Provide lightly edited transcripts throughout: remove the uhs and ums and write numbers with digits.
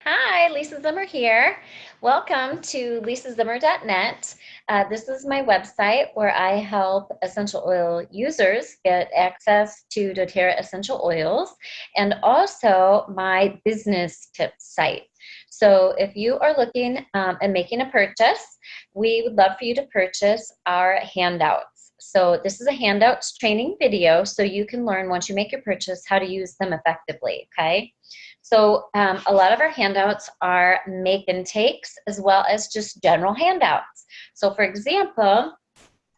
Hi, Lisa Zimmer here. Welcome to lisazimmer.net. This is my website where I help essential oil users get access to doTERRA essential oils and also my business tips site. So if you are looking and making a purchase, we would love for you to purchase our handouts. So this is a handouts training video so you can learn once you make your purchase how to use them effectively, okay? So a lot of our handouts are make and takes as well as just general handouts. So for example,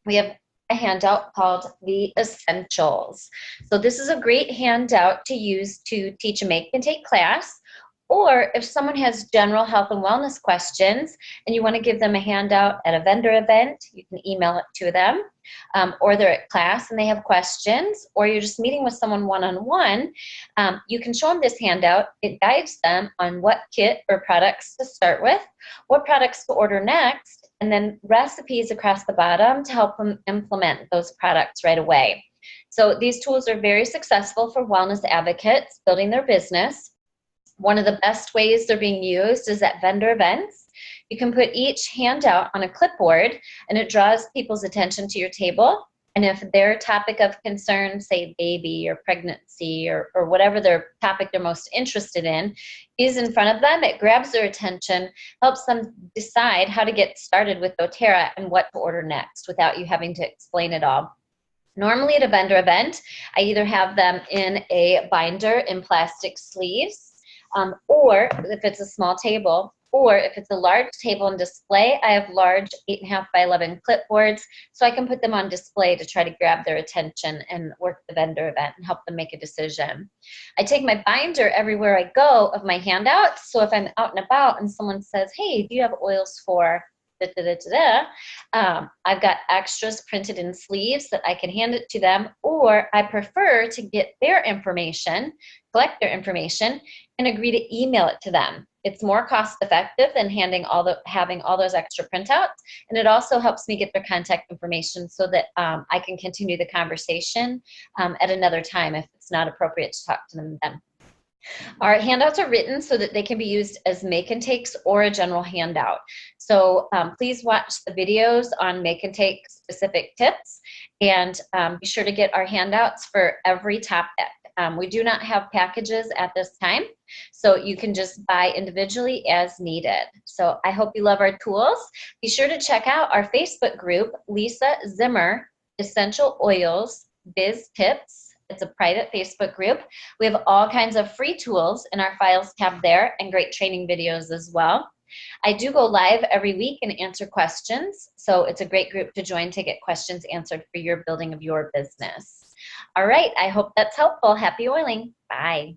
we have a handout called the Essentials. So this is a great handout to use to teach a make and take class. Or if someone has general health and wellness questions and you want to give them a handout at a vendor event, you can email it to them. Or they're at class and they have questions, or you're just meeting with someone one-on-one, you can show them this handout. It guides them on what kit or products to start with, what products to order next, and then recipes across the bottom to help them implement those products right away. So these tools are very successful for wellness advocates building their business. One of the best ways they're being used is at vendor events. You can put each handout on a clipboard and it draws people's attention to your table. And if their topic of concern, say baby or pregnancy or whatever their topic they're most interested in, is in front of them, it grabs their attention, helps them decide how to get started with doTERRA and what to order next without you having to explain it all. Normally at a vendor event, I either have them in a binder in plastic sleeves, or if it's a small table, or if it's a large table and display, I have large 8.5 by 11 clipboards, so I can put them on display to try to grab their attention and work the vendor event and help them make a decision. I take my binder everywhere I go of my handouts, so if I'm out and about and someone says, hey, do you have oils for da, da, da, da, da? I've got extras printed in sleeves that I can hand it to them, or I prefer to get their information, collect their information, and agree to email it to them. It's more cost effective than having all those extra printouts, and it also helps me get their contact information so that I can continue the conversation at another time if it's not appropriate to talk to them then. Our handouts are written so that they can be used as make and takes or a general handout. So please watch the videos on make and take specific tips, and be sure to get our handouts for every topic. We do not have packages at this time, so you can just buy individually as needed. So I hope you love our tools. Be sure to check out our Facebook group, Lisa Zimmer Essential Oils Biz Tips. It's a private Facebook group. We have all kinds of free tools in our files tab there and great training videos as well. I do go live every week and answer questions, so it's a great group to join to get questions answered for your building of your business. All right, I hope that's helpful. Happy oiling. Bye.